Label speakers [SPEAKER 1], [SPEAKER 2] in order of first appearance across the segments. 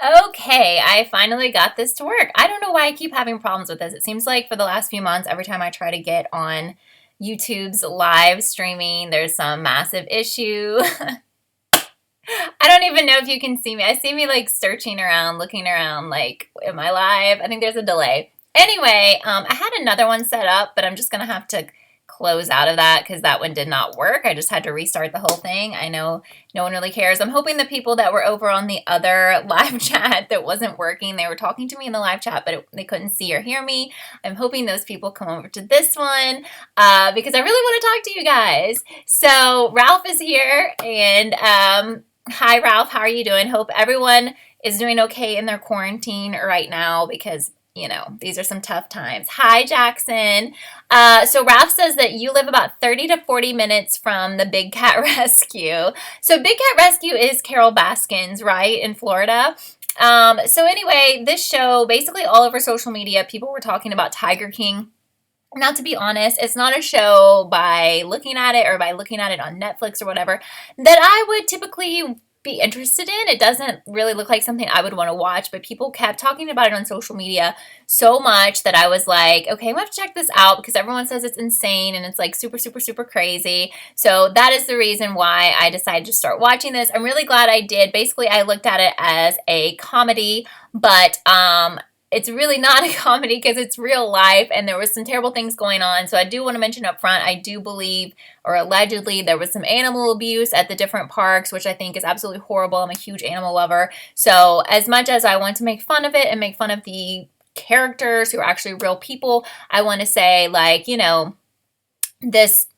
[SPEAKER 1] Okay, I finally got this to work. I don't know why I keep having problems with this. It seems like for the last few months, every time I try to get on YouTube's live streaming, there's some massive issue. I don't even know if you can see me. I see me like searching around, looking around, like, am I live? I think there's a delay. Anyway, I had another one set up, but I'm just gonna have to close out of that because that one did not work. I just had to restart the whole thing. I know no one really cares. I'm hoping the people that were over on the other live chat that wasn't working, they were talking to me in the live chat, but they couldn't see or hear me. I'm hoping those people come over to this one because I really want to talk to you guys. So Ralph is here and hi, Ralph. How are you doing? Hope everyone is doing okay in their quarantine right now because, these are some tough times. Hi, Jackson. So Ralph says that you live about 30 to 40 minutes from the Big Cat Rescue. So Big Cat Rescue is Carole Baskin's, right, in Florida. So anyway, this show, basically all over social media, people were talking about Tiger King. Now, to be honest, it's not a show by looking at it or by looking at it on Netflix or whatever that I would typically be interested in. It doesn't really look like something I would want to watch, but people kept talking about it on social media so much that I was like, okay, I'm going to have to check this out because everyone says it's insane and it's like super, super, super crazy. So that is the reason why I decided to start watching this. I'm really glad I did. Basically, I looked at it as a comedy, but it's really not a comedy because it's real life and there was some terrible things going on. So I do want to mention up front, I do believe, or allegedly, there was some animal abuse at the different parks, which I think is absolutely horrible. I'm a huge animal lover. So as much as I want to make fun of it and make fun of the characters who are actually real people, I want to say, like, this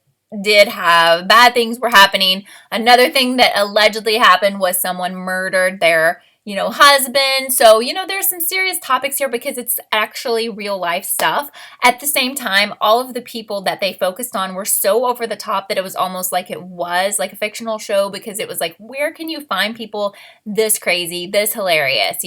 [SPEAKER 1] did have bad things were happening. Another thing that allegedly happened was someone murdered their husband. So, there's some serious topics here because it's actually real life stuff. At the same time, all of the people that they focused on were so over the top that it was almost like it was like a fictional show because it was like, where can you find people this crazy, this hilarious,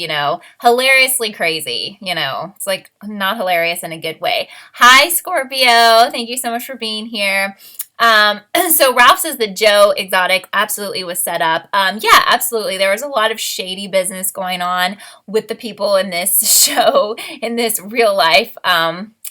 [SPEAKER 1] hilariously crazy, it's like not hilarious in a good way. Hi, Scorpio. Thank you so much for being here. So Ralph says that Joe Exotic absolutely was set up. Yeah, absolutely. There was a lot of shady business going on with the people in this show, in this real life,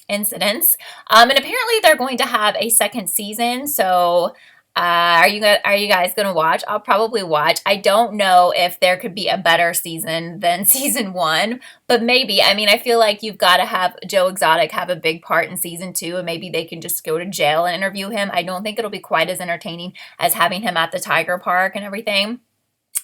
[SPEAKER 1] incidents. And apparently they're going to have a second season. So, are you guys gonna watch? I'll probably watch. I don't know if there could be a better season than season one, but maybe. I mean, I feel like you've got to have Joe Exotic have a big part in season two, and maybe they can just go to jail and interview him. I don't think it'll be quite as entertaining as having him at the Tiger Park and everything.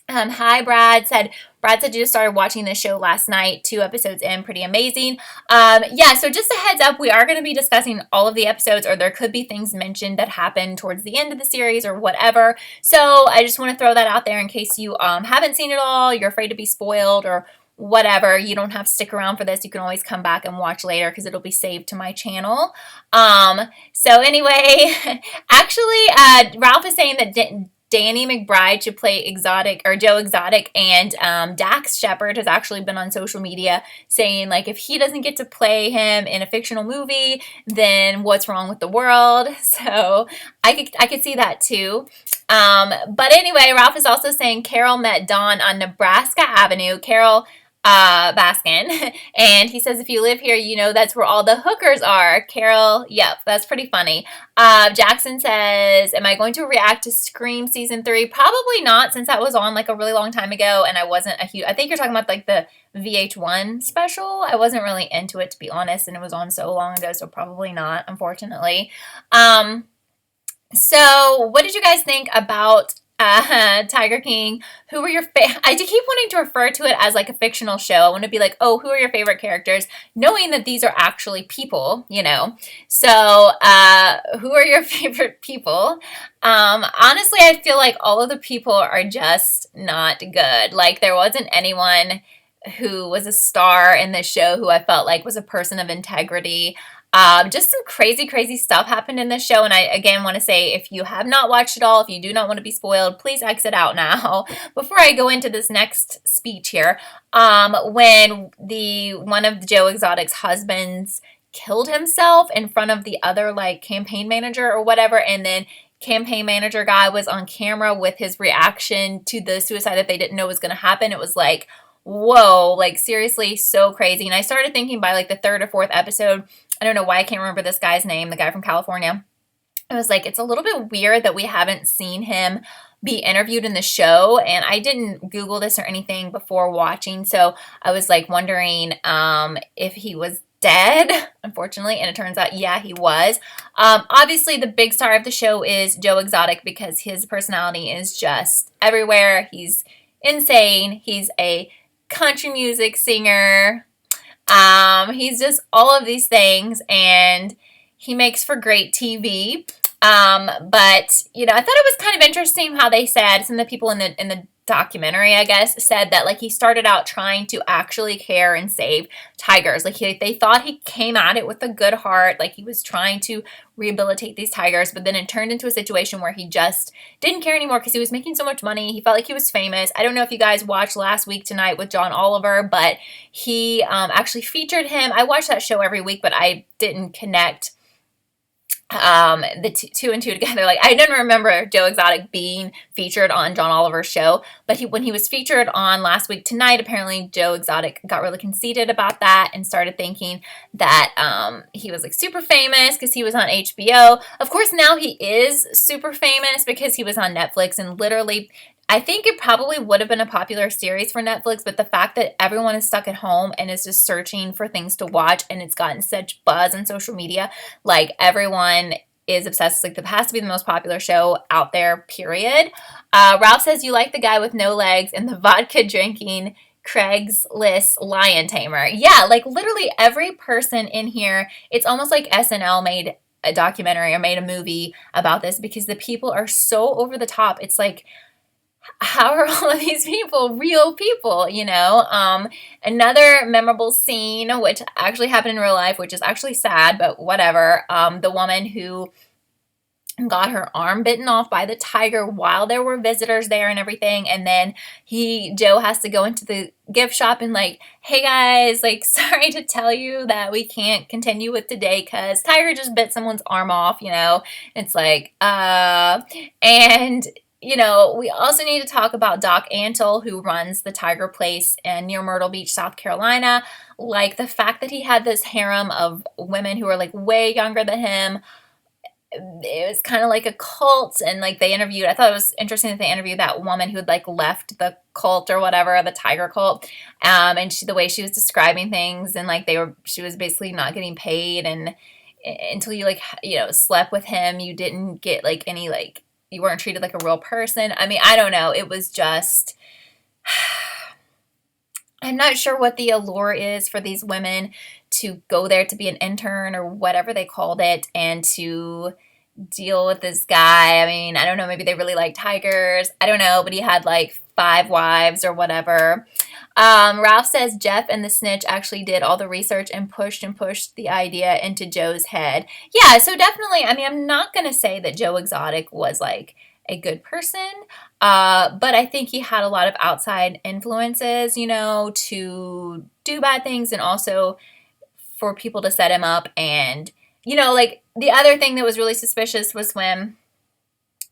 [SPEAKER 1] Hi, Brad said you just started watching this show last night, 2 episodes in, pretty amazing. Yeah, so just a heads up, we are going to be discussing all of the episodes, or there could be things mentioned that happen towards the end of the series or whatever. So I just want to throw that out there in case you haven't seen it all, you're afraid to be spoiled or whatever. You don't have to stick around for this. You can always come back and watch later because it'll be saved to my channel. So anyway, actually, Ralph is saying that Danny McBride should play Exotic or Joe Exotic, and Dax Shepard has actually been on social media saying like if he doesn't get to play him in a fictional movie, then what's wrong with the world? So I could see that too. But anyway, Ralph is also saying Carole met Don on Nebraska Avenue. Carole Baskin, and he says if you live here, that's where all the hookers are. Carole, yep, that's pretty funny. Jackson says, am I going to react to Scream season 3? Probably not, since that was on like a really long time ago, and I wasn't a huge. I think you're talking about like the VH1 special. I wasn't really into it, to be honest, and it was on so long ago, so probably not, unfortunately. So what did you guys think about Tiger King? Who were your I keep wanting to refer to it as like a fictional show. I want to be like, oh, who are your favorite characters? Knowing that these are actually people, So, who are your favorite people? Honestly, I feel like all of the people are just not good. Like, there wasn't anyone who was a star in this show who I felt like was a person of integrity. Just some crazy, crazy stuff happened in this show. And I, again, want to say, if you have not watched it all, if you do not want to be spoiled, please exit out now. Before I go into this next speech here, when one of Joe Exotic's husbands killed himself in front of the other, like, campaign manager or whatever, and then campaign manager guy was on camera with his reaction to the suicide that they didn't know was going to happen, it was like, whoa, like seriously, so crazy. And I started thinking by like the third or fourth episode, I don't know why I can't remember this guy's name, the guy from California. I was like, it's a little bit weird that we haven't seen him be interviewed in the show. And I didn't Google this or anything before watching. So I was like wondering if he was dead, unfortunately. And it turns out, yeah, he was. Obviously, the big star of the show is Joe Exotic because his personality is just everywhere. He's insane. He's a country music singer. He's just all of these things, and he makes for great TV. But you know, I thought it was kind of interesting how they said some of the people in the documentary, I guess, said that like he started out trying to actually care and save tigers. Like they thought he came at it with a good heart, like he was trying to rehabilitate these tigers, but then it turned into a situation where he just didn't care anymore because he was making so much money. He felt like he was famous. I don't know if you guys watched Last Week Tonight with John Oliver, but he actually featured him. I watch that show every week, but I didn't connect the two and two together. Like I didn't remember Joe Exotic being featured on John Oliver's show, but when he was featured on Last Week Tonight, apparently Joe Exotic got really conceited about that and started thinking that he was like super famous because he was on HBO. Of course, now he is super famous because he was on Netflix, and literally I think it probably would have been a popular series for Netflix, but the fact that everyone is stuck at home and is just searching for things to watch, and it's gotten such buzz on social media, like everyone is obsessed. Like it has to be the most popular show out there, period. Ralph says you like the guy with no legs and the vodka drinking Craigslist lion tamer. Yeah, like literally every person in here, it's almost like SNL made a documentary or made a movie about this because the people are so over the top. It's like, how are all of these people real people, you know? Another memorable scene, which actually happened in real life, which is actually sad, but whatever. The woman who got her arm bitten off by the tiger while there were visitors there and everything, and then Joe has to go into the gift shop and like, hey guys, like sorry to tell you that we can't continue with today because tiger just bit someone's arm off, you know? It's like and you know, we also need to talk about Doc Antle, who runs the Tiger Place near Myrtle Beach, South Carolina. Like the fact that he had this harem of women who are like way younger than him. It was kind of like a cult, and like I thought it was interesting that they interviewed that woman who had like left the cult or whatever, the tiger cult, and the way she was describing things, and like she was basically not getting paid, and until you like, you know, slept with him, you didn't get like any like, you weren't treated like a real person. I mean, I don't know. It was just, I'm not sure what the allure is for these women to go there to be an intern or whatever they called it and to deal with this guy. I mean, I don't know. Maybe they really like tigers. I don't know. But he had like 5 wives or whatever. Ralph says Jeff and the snitch actually did all the research and pushed the idea into Joe's head. Yeah, so definitely, I mean, I'm not going to say that Joe Exotic was like a good person, but I think he had a lot of outside influences, you know, to do bad things and also for people to set him up. And, you know, like the other thing that was really suspicious was when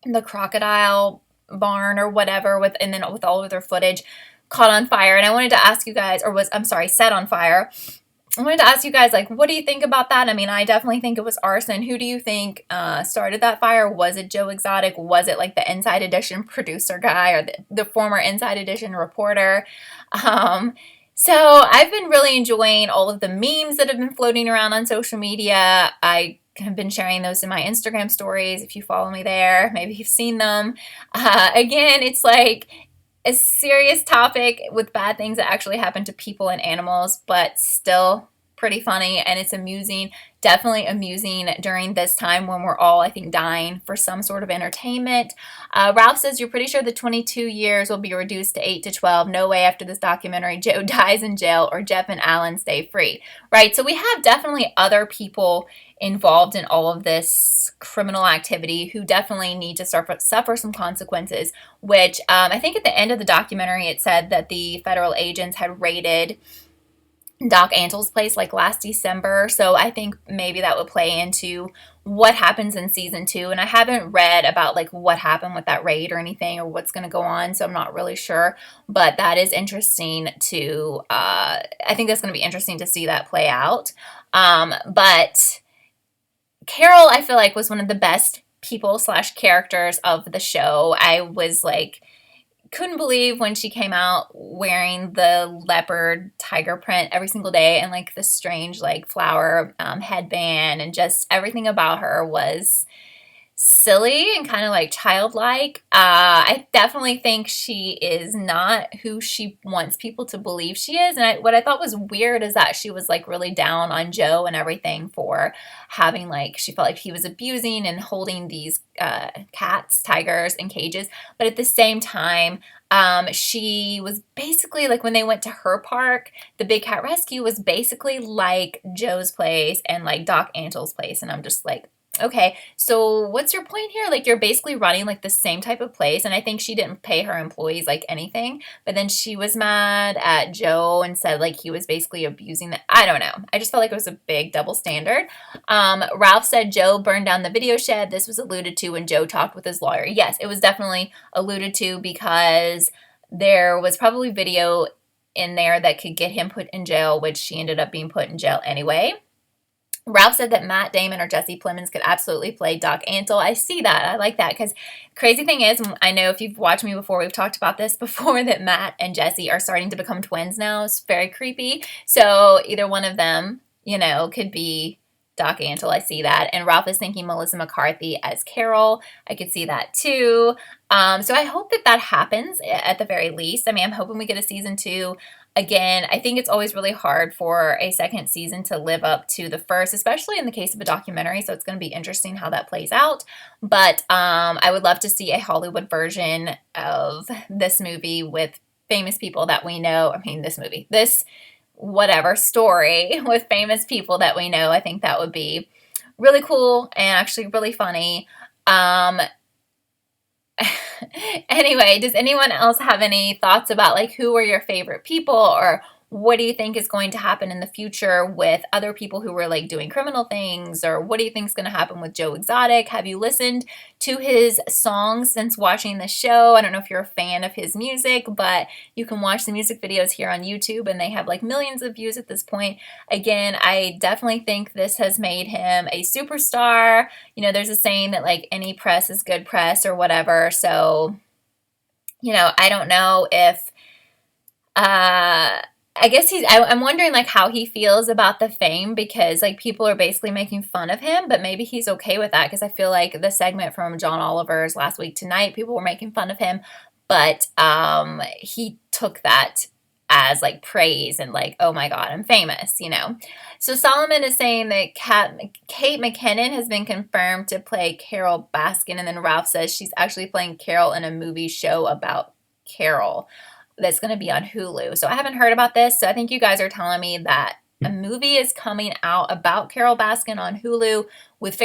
[SPEAKER 1] the crocodile barn or whatever and then with all of their footage caught on fire. And I wanted to ask you guys, set on fire. I wanted to ask you guys, like, what do you think about that? I mean, I definitely think it was arson. Who do you think started that fire? Was it Joe Exotic? Was it like the Inside Edition producer guy or the former Inside Edition reporter? So I've been really enjoying all of the memes that have been floating around on social media. I have been sharing those in my Instagram stories. If you follow me there, maybe you've seen them. Again, it's like a serious topic with bad things that actually happen to people and animals, but still pretty funny, and it's amusing, definitely amusing during this time when we're all, I think, dying for some sort of entertainment. Ralph says, you're pretty sure the 22 years will be reduced to 8 to 12. No way after this documentary Joe dies in jail or Jeff and Alan stay free. Right, so we have definitely other people involved in all of this criminal activity who definitely need to suffer some consequences, which I think at the end of the documentary it said that the federal agents had raided Doc Antel's place like last December. So I think maybe that would play into what happens in season 2. And I haven't read about like what happened with that raid or anything or what's going to go on. So I'm not really sure. But that is interesting to, I think that's going to be interesting to see that play out. But Carole, I feel like, was one of the best people slash characters of the show. I was like, couldn't believe when she came out wearing the leopard tiger print every single day and like the strange like flower headband, and just everything about her was silly and kind of like childlike. I definitely think she is not who she wants people to believe she is. And what I thought was weird is that she was like really down on Joe and everything for having like, she felt like he was abusing and holding these cats, tigers in cages. But at the same time, she was basically like when they went to her park, the Big Cat Rescue was basically like Joe's place and like Doc Antel's place. And I'm just like, okay, so what's your point here? Like, you're basically running like the same type of place. And I think she didn't pay her employees like anything, but then she was mad at Joe and said like he was basically abusing the, I don't know. I just felt like it was a big double standard. Ralph said Joe burned down the video shed. This was alluded to when Joe talked with his lawyer. Yes, it was definitely alluded to because there was probably video in there that could get him put in jail, which she ended up being put in jail anyway. Ralph said that Matt Damon or Jesse Plemons could absolutely play Doc Antle. I see that. I like that because crazy thing is, I know if you've watched me before, we've talked about this before, that Matt and Jesse are starting to become twins now. It's very creepy. So either one of them, you know, could be Doc Antle. I see that. And Ralph is thinking Melissa McCarthy as Carole. I could see that too. So I hope that that happens at the very least. I mean, I'm hoping we get a season 2. Again, I think it's always really hard for a second season to live up to the first, especially in the case of a documentary. So it's going to be interesting how that plays out. But I would love to see a Hollywood version of this movie with famous people that we know. I mean, this whatever story with famous people that we know. I think that would be really cool and actually really funny. Anyway, does anyone else have any thoughts about like who are your favorite people, or what do you think is going to happen in the future with other people who were like doing criminal things, or what do you think is going to happen with Joe Exotic? Have you listened to his songs since watching the show? I don't know if you're a fan of his music, but you can watch the music videos here on YouTube and they have like millions of views at this point. Again, I definitely think this has made him a superstar. You know, there's a saying that like any press is good press or whatever. So, you know, I don't know if, I guess I'm wondering like how he feels about the fame, because like people are basically making fun of him, but maybe he's okay with that, because I feel like the segment from John Oliver's Last Week Tonight, people were making fun of him, but he took that as like praise and like, oh my God, I'm famous, you know. So Solomon is saying that Kate McKinnon has been confirmed to play Carole Baskin, and then Ralph says she's actually playing Carole in a movie show about Carole that's going to be on Hulu. So I haven't heard about this. So I think you guys are telling me that a movie is coming out about Carole Baskin on Hulu with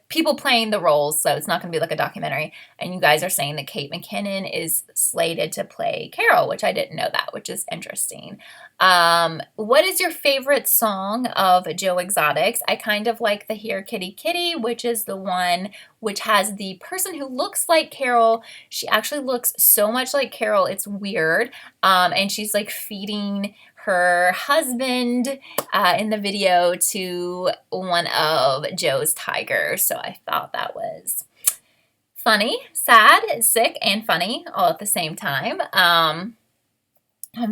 [SPEAKER 1] people playing the roles. So it's not going to be like a documentary. And you guys are saying that Kate McKinnon is slated to play Carole, which I didn't know that, which is interesting. What is your favorite song of Joe Exotic's? I kind of like the Here Kitty Kitty, which is the one which has the person who looks like Carole. She actually looks so much like Carole. It's weird. And she's like feeding her husband in the video to one of Joe's tigers. So I thought that was funny, sad, sick, and funny all at the same time.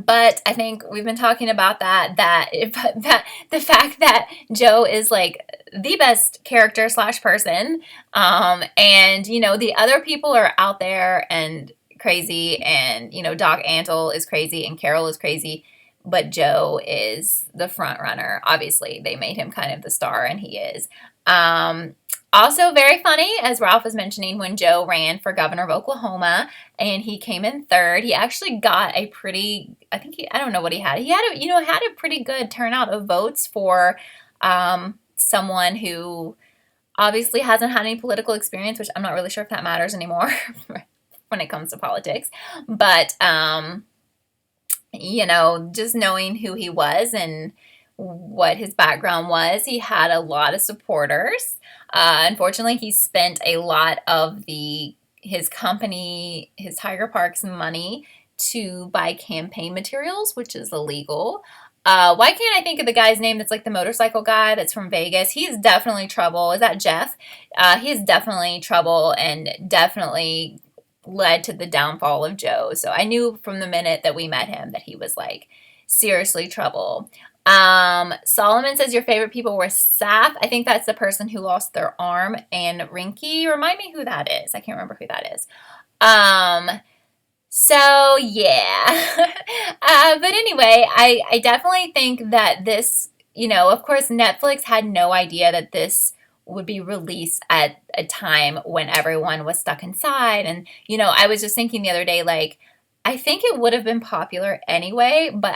[SPEAKER 1] But I think we've been talking about that the fact that Joe is like the best character slash person, and you know the other people are out there and crazy, and you know Doc Antle is crazy and Carole is crazy, but Joe is the front runner. Obviously, they made him kind of the star, and he is. Also very funny, as Ralph was mentioning, when Joe ran for governor of Oklahoma and he came in third, he actually got a pretty, I don't know what he had. He had a pretty good turnout of votes for someone who obviously hasn't had any political experience, which I'm not really sure if that matters anymore when it comes to politics. But just knowing who he was and what his background was, he had a lot of supporters. Unfortunately, he spent a lot of his company, his Tiger Park's money to buy campaign materials, which is illegal. Why can't I think of the guy's name that's like the motorcycle guy that's from Vegas? He's definitely trouble. Is that Jeff? He's definitely trouble and definitely led to the downfall of Joe. So I knew from the minute that we met him that he was like seriously trouble. Solomon says your favorite people were Saf. I think that's the person who lost their arm, and Rinky. Remind me who that is. I can't remember who that is. So yeah. But anyway, I definitely think that this, of course, Netflix had no idea that this would be released at a time when everyone was stuck inside. And, I was just thinking the other day, like, I think it would have been popular anyway, but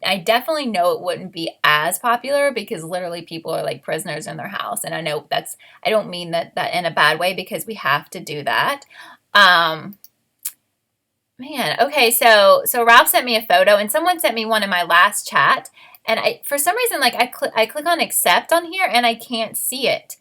[SPEAKER 1] I definitely know it wouldn't be as popular because literally people are like prisoners in their house. And I know I don't mean that in a bad way because we have to do that. Man, okay, so Ralph sent me a photo, and someone sent me one in my last chat, and for some reason, like I click on accept on here, and I can't see it.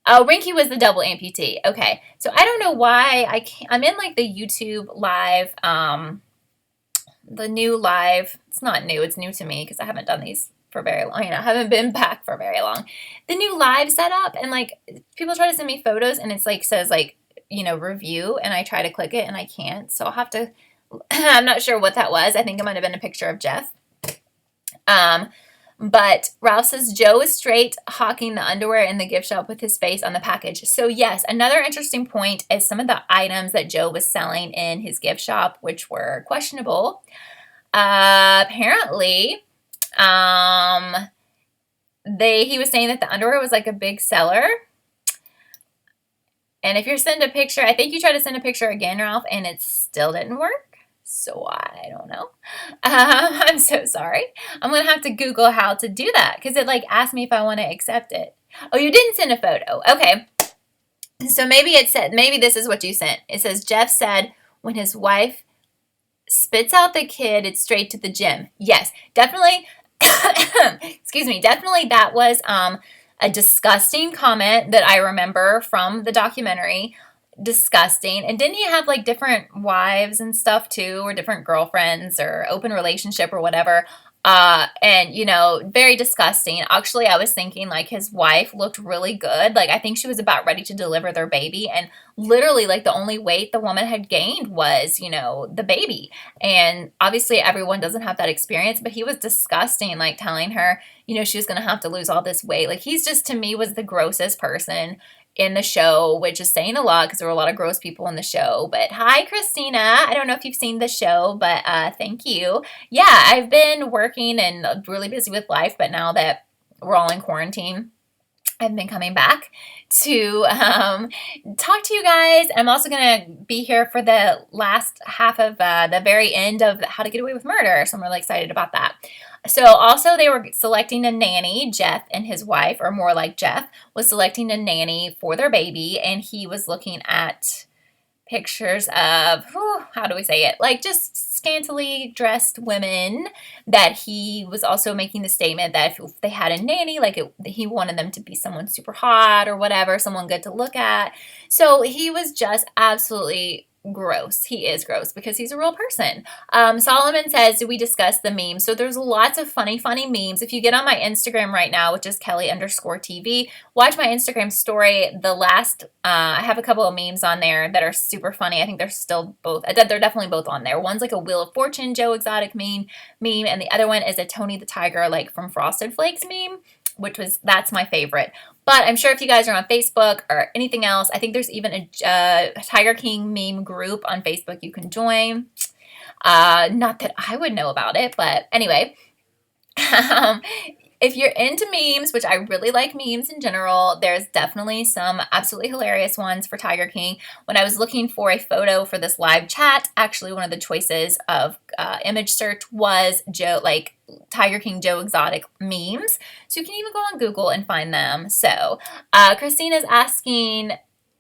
[SPEAKER 1] Oh, Rinky was the double amputee. Okay, so I don't know why I can't. I'm in like the YouTube live, the new live. It's not new. It's new to me because I haven't done these for very long. I haven't been back for very long. The new live setup, and like people try to send me photos, and it's like says like review, and I try to click it and I can't. So I'll have to, I'm not sure what that was. I think it might have been a picture of Jeff. But Ralph says Joe is straight hawking the underwear in the gift shop with his face on the package. So yes, another interesting point is some of the items that Joe was selling in his gift shop, which were questionable. Apparently, he was saying that the underwear was like a big seller. And if you send a picture, I think you tried to send a picture again, Ralph, and it still didn't work. So I don't know. I'm so sorry. I'm going to have to Google how to do that because it like asked me if I want to accept it. Oh, you didn't send a photo. Okay. So maybe this is what you sent. It says, Jeff said when his wife spits out the kid, it's straight to the gym. Yes, definitely. Excuse me. Definitely that was, a disgusting comment that I remember from the documentary. Disgusting. And didn't he have like different wives and stuff too, or different girlfriends or open relationship or whatever? And very disgusting. Actually, I was thinking like his wife looked really good. Like I think she was about ready to deliver their baby, and literally like the only weight the woman had gained was, the baby. And obviously everyone doesn't have that experience, but he was disgusting, like telling her, she was going to have to lose all this weight. Like he's just, to me, was the grossest person in the show, which is saying a lot because there were a lot of gross people in the show. But hi, Christina. I don't know if you've seen the show, but thank you. Yeah, I've been working and really busy with life, but now that we're all in quarantine, I've been coming back to talk to you guys. I'm also going to be here for the last half of the very end of How to Get Away with Murder, so I'm really excited about that. So also they were selecting a nanny. Jeff and his wife, or more like Jeff, was selecting a nanny for their baby, and he was looking at pictures of, how do we say it, like just scantily dressed women, that he was also making the statement that if they had a nanny, like he wanted them to be someone super hot or whatever, someone good to look at. So he was just absolutely gross. He is gross because he's a real person. Solomon says, did we discuss the memes? So there's lots of funny memes. If you get on my Instagram right now, which is Kelly_TV, watch my Instagram story. The last, I have a couple of memes on there that are super funny. I think they're still both, they're definitely both on there. One's like a Wheel of Fortune Joe Exotic meme, and the other one is a Tony the Tiger, like from Frosted Flakes meme, that's my favorite. But I'm sure if you guys are on Facebook or anything else, I think there's even a Tiger King meme group on Facebook you can join. Not that I would know about it, but anyway. If you're into memes, which I really like memes in general, there's definitely some absolutely hilarious ones for Tiger King. When I was looking for a photo for this live chat, actually one of the choices of image search was Tiger King Joe Exotic memes. So you can even go on Google and find them. So Christina's asking,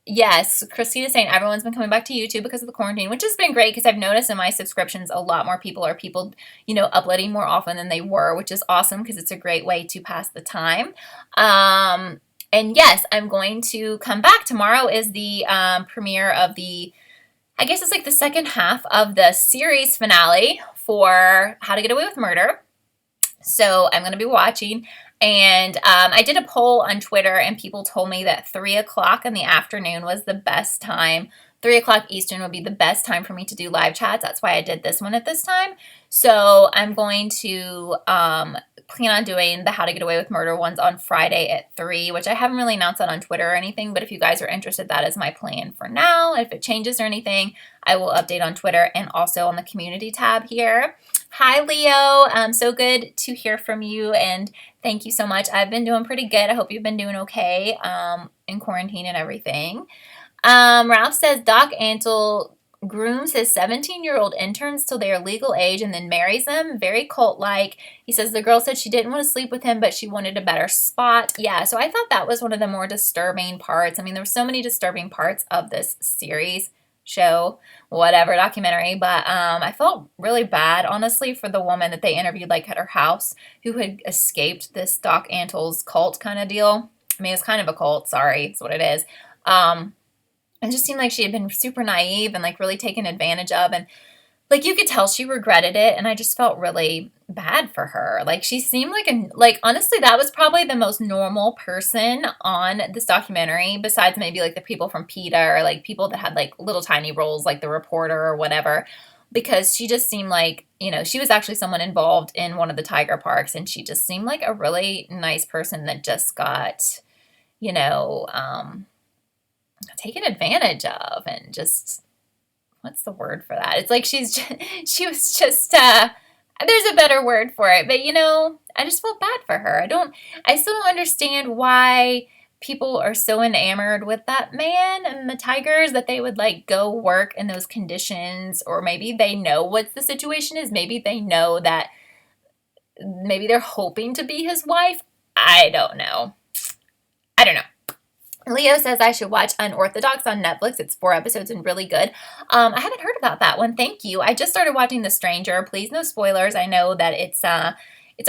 [SPEAKER 1] Yes, Christina's saying everyone's been coming back to YouTube because of the quarantine, which has been great because I've noticed in my subscriptions a lot more people, uploading more often than they were, which is awesome because it's a great way to pass the time. And yes, I'm going to come back. Tomorrow is the premiere of I guess it's like the second half of the series finale for How to Get Away with Murder. So I'm going to be watching. And I did a poll on Twitter, and people told me that 3 o'clock in the afternoon was the best time. 3 o'clock Eastern would be the best time for me to do live chats. That's why I did this one at this time. So I'm going to plan on doing the How to Get Away with Murder ones on Friday at 3, which I haven't really announced that on Twitter or anything. But if you guys are interested, that is my plan for now. If it changes or anything, I will update on Twitter and also on the community tab here. Hi, Leo. So good to hear from you, and thank you so much. I've been doing pretty good. I hope you've been doing okay in quarantine and everything. Ralph says Doc Antle grooms his 17-year-old interns till they are legal age and then marries them. Very cult-like. He says the girl said she didn't want to sleep with him, but she wanted a better spot. Yeah, so I thought that was one of the more disturbing parts. I mean, there were so many disturbing parts of this series, show, whatever, documentary, but I felt really bad, honestly, for the woman that they interviewed, like, at her house, who had escaped this Doc Antle's cult kind of deal. I mean, it's kind of a cult, sorry, it's what it is. It just seemed like she had been super naive and, like, really taken advantage of, and, like, you could tell she regretted it, and I just felt really bad for her. Like, she seemed like honestly, that was probably the most normal person on this documentary, besides maybe, like, the people from PETA or, like, people that had, like, little tiny roles, like the reporter or whatever, because she just seemed like, she was actually someone involved in one of the tiger parks, and she just seemed like a really nice person that just got, taken advantage of, and just, what's the word for that? It's like she was just, there's a better word for it, but I just felt bad for her. I still don't understand why people are so enamored with that man and the tigers that they would, like, go work in those conditions, or maybe they know what the situation is. Maybe they know that, maybe they're hoping to be his wife. I don't know. Leo says I should watch Unorthodox on Netflix. It's 4 episodes and really good. I haven't heard about that one. Thank you. I just started watching The Stranger. Please, no spoilers. I know that it's a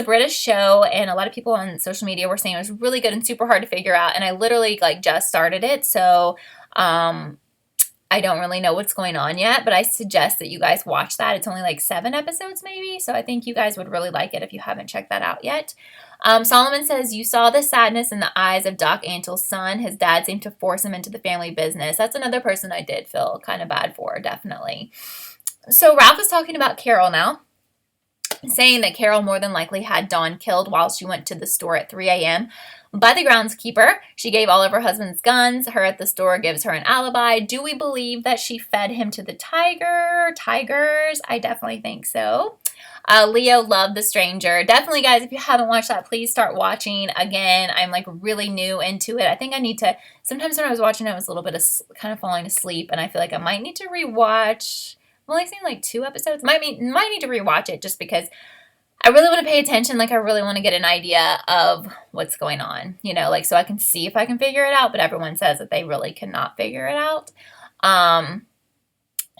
[SPEAKER 1] British show, and a lot of people on social media were saying it was really good and super hard to figure out. And I literally, like, just started it, so I don't really know what's going on yet. But I suggest that you guys watch that. It's only like 7 episodes, maybe. So I think you guys would really like it if you haven't checked that out yet. Solomon says, you saw the sadness in the eyes of Doc Antle's son. His dad seemed to force him into the family business. That's another person I did feel kind of bad for, definitely. So Ralph is talking about Carole now, saying that Carole more than likely had Dawn killed while she went to the store at 3 a.m. by the groundskeeper. She gave all of her husband's guns. Her at the store gives her an alibi. Do we believe that she fed him to the tigers? I definitely think so. Leo loved The Stranger. Definitely, guys, if you haven't watched that, please start watching. Again, I'm, like, really new into it. I think I need to, sometimes when I was watching it, I was a little bit kind of falling asleep, and I feel like I might need to rewatch. I've only seen, like, 2 episodes. Might need to rewatch it just because I really want to pay attention. Like, I really want to get an idea of what's going on, like, so I can see if I can figure it out, but everyone says that they really cannot figure it out.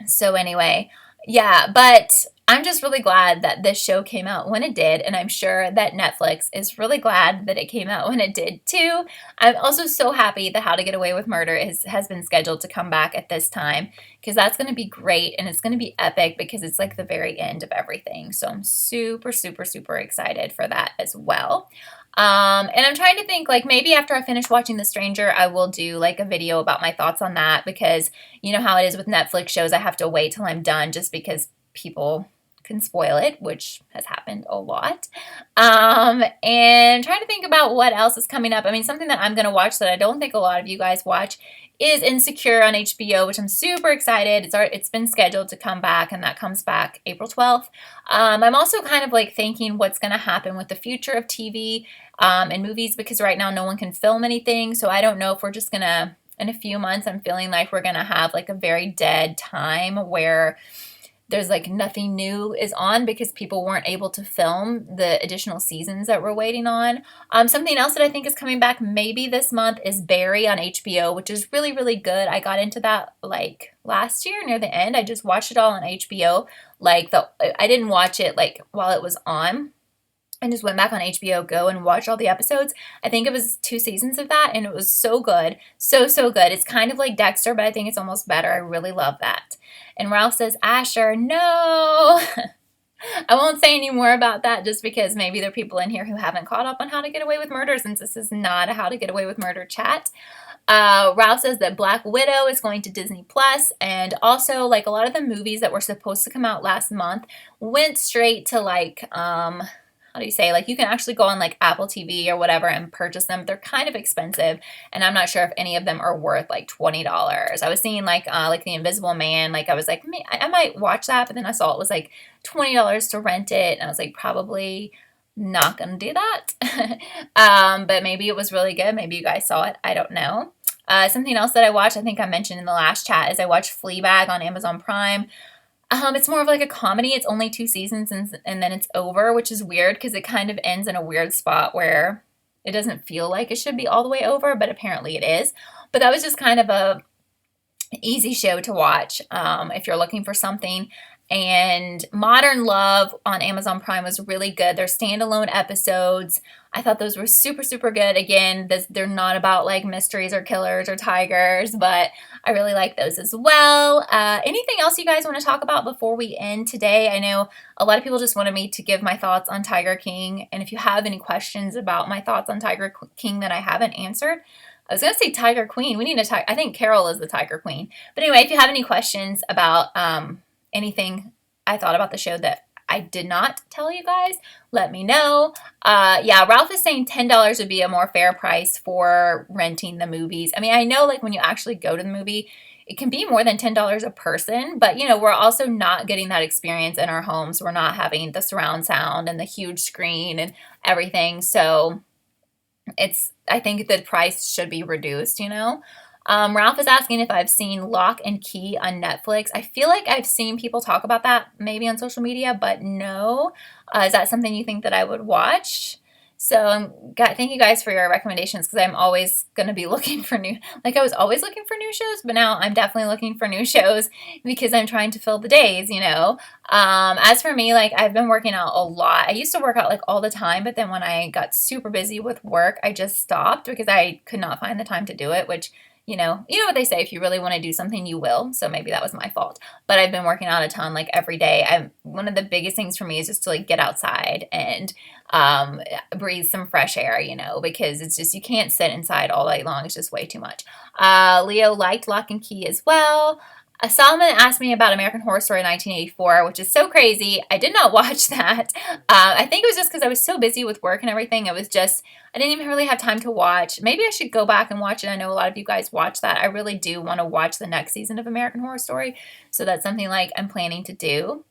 [SPEAKER 1] So anyway, yeah, but I'm just really glad that this show came out when it did, and I'm sure that Netflix is really glad that it came out when it did too. I'm also so happy that How to Get Away with Murder has been scheduled to come back at this time, because that's going to be great, and it's going to be epic because it's like the very end of everything. So I'm super, super, super excited for that as well. And I'm trying to think, like, maybe after I finish watching The Stranger, I will do, like, a video about my thoughts on that, because you know how it is with Netflix shows. I have to wait till I'm done just because people can spoil it, which has happened a lot. And trying to think about what else is coming up. I mean, something that I'm going to watch that I don't think a lot of you guys watch is Insecure on HBO, which I'm super excited. It's been scheduled to come back, and that comes back April 12th. I'm also kind of, like, thinking what's going to happen with the future of TV and movies, because right now no one can film anything. So I don't know if we're just going to, in a few months, I'm feeling like we're going to have, like, a very dead time where there's like nothing new is on because people weren't able to film the additional seasons that we're waiting on. Something else that I think is coming back maybe this month is Barry on HBO, which is really, really good. I got into that like last year near the end. I just watched it all on HBO. I didn't watch it like while it was on. I just went back on HBO Go and watched all the episodes. I think it was 2 seasons of that, and it was so good. So, so good. It's kind of like Dexter, but I think it's almost better. I really love that. And Ralph says, Asher, no. I won't say any more about that just because maybe there are people in here who haven't caught up on How to Get Away with Murder, since this is not a How to Get Away with Murder chat. Ralph says that Black Widow is going to Disney Plus, and also like a lot of the movies that were supposed to come out last month went straight to like how do you say, like you can actually go on like Apple TV or whatever and purchase them. They're kind of expensive, and I'm not sure if any of them are worth like $20. I was seeing like The Invisible Man, like I was like, I might watch that, but then I saw it was like $20 to rent it, and I was like, probably not gonna do that. But maybe it was really good. Maybe you guys saw it. I don't know. Something else that I watched, I think I mentioned in the last chat, is I watched Fleabag on Amazon Prime. It's more of like a comedy. It's only 2 seasons and then it's over, which is weird because it kind of ends in a weird spot where it doesn't feel like it should be all the way over, but apparently it is. But that was just kind of a easy show to watch if you're looking for something. And Modern Love on Amazon Prime was really good. They're standalone episodes. I thought those were super, super good. Again, they're not about like mysteries or killers or tigers, but I really like those as well. Anything else you guys want to talk about before we end today? I know a lot of people just wanted me to give my thoughts on Tiger King. And if you have any questions about my thoughts on Tiger King that I haven't answered, I was going to say Tiger Queen. We need a I think Carole is the Tiger Queen. But anyway, if you have any questions about anything I thought about the show that I did not tell you guys, let me know. Yeah, Ralph is saying $10 would be a more fair price for renting the movies. I mean, I know like when you actually go to the movie, it can be more than $10 a person, but you know, we're also not getting that experience in our homes. We're not having the surround sound and the huge screen and everything. So I think the price should be reduced, you know? Ralph is asking if I've seen Lock and Key on Netflix. I feel like I've seen people talk about that maybe on social media, but no. Is that something you think that I would watch? So thank you guys for your recommendations, because I'm always going to be looking for I was always looking for new shows, but now I'm definitely looking for new shows because I'm trying to fill the days, you know. As for me, like I've been working out a lot. I used to work out like all the time, but then when I got super busy with work, I just stopped because I could not find the time to do it, which you know what they say, if you really want to do something, you will. So maybe that was my fault. But I've been working out a ton, like every day. One of the biggest things for me is just to like get outside and breathe some fresh air, you know, because it's just, you can't sit inside all night long. It's just way too much. Leo liked Lock and Key as well. Solomon asked me about American Horror Story 1984, which is so crazy. I did not watch that. I think it was just because I was so busy with work and everything. I didn't even really have time to watch. Maybe I should go back and watch it. I know a lot of you guys watch that. I really do want to watch the next season of American Horror Story. So that's something like I'm planning to do.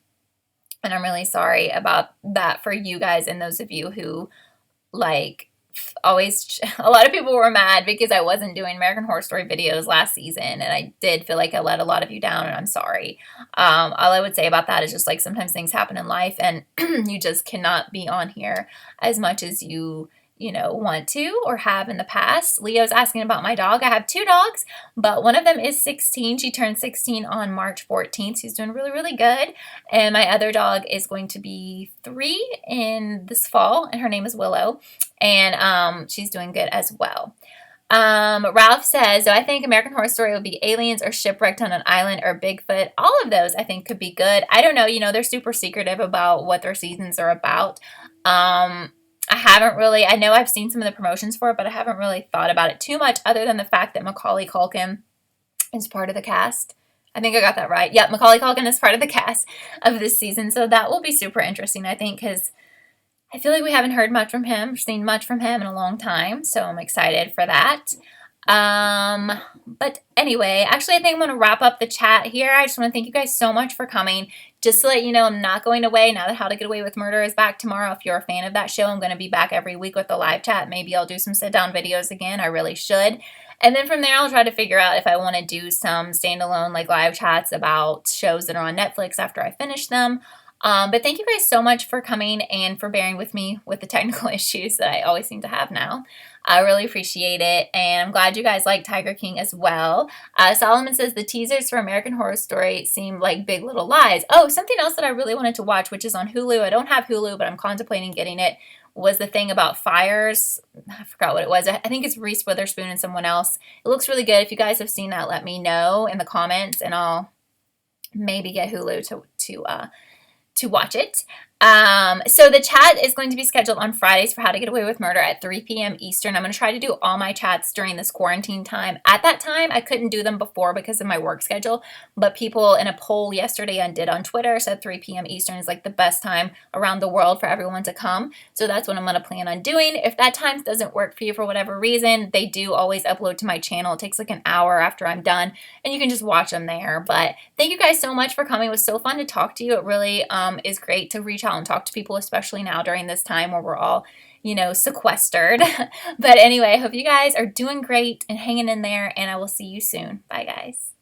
[SPEAKER 1] And I'm really sorry about that for you guys and those of you who like always, a lot of people were mad because I wasn't doing American Horror Story videos last season, and I did feel like I let a lot of you down, and I'm sorry. All I would say about that is just like sometimes things happen in life and you just cannot be on here as much as you want to or have in the past. Leo's asking about my dog. I have 2 dogs, but one of them is 16. She turned 16 on March 14th. She's doing really, really good. And my other dog is going to be 3 in this fall, and her name is Willow. And she's doing good as well. Ralph says, so I think American Horror Story would be aliens or shipwrecked on an island or Bigfoot. All of those I think could be good. I don't know. They're super secretive about what their seasons are about. I know I've seen some of the promotions for it, but I haven't really thought about it too much other than the fact that Macaulay Culkin is part of the cast. I think I got that right. Yep, Macaulay Culkin is part of the cast of this season. So that will be super interesting, I think, because I feel like we haven't heard much from him, seen much from him in a long time. So I'm excited for that. But anyway, actually, I think I'm going to wrap up the chat here. I just want to thank you guys so much for coming. Just to let you know, I'm not going away now that How to Get Away with Murder is back tomorrow. If you're a fan of that show, I'm going to be back every week with the live chat. Maybe I'll do some sit-down videos again. I really should. And then from there, I'll try to figure out if I want to do some standalone like live chats about shows that are on Netflix after I finish them. But thank you guys so much for coming and for bearing with me with the technical issues that I always seem to have now. I really appreciate it, and I'm glad you guys like Tiger King as well. Solomon says the teasers for American Horror Story seem like Big Little Lies. Oh, something else that I really wanted to watch, which is on Hulu. I don't have Hulu, but I'm contemplating getting it, was the thing about fires. I forgot what it was. I think it's Reese Witherspoon and someone else. It looks really good. If you guys have seen that, let me know in the comments, and I'll maybe get Hulu to watch it. So the chat is going to be scheduled on Fridays for How to Get Away with Murder at 3 p.m. Eastern. I'm going to try to do all my chats during this quarantine time. At that time, I couldn't do them before because of my work schedule, but people in a poll yesterday I did on Twitter said 3 p.m. Eastern is like the best time around the world for everyone to come. So that's what I'm going to plan on doing. If that time doesn't work for you for whatever reason, they do always upload to my channel. It takes like an hour after I'm done, and you can just watch them there. But thank you guys so much for coming. It was so fun to talk to you. It really is great to reach out and talk to people, especially now during this time where we're all, sequestered. But anyway, I hope you guys are doing great and hanging in there, and I will see you soon. Bye, guys.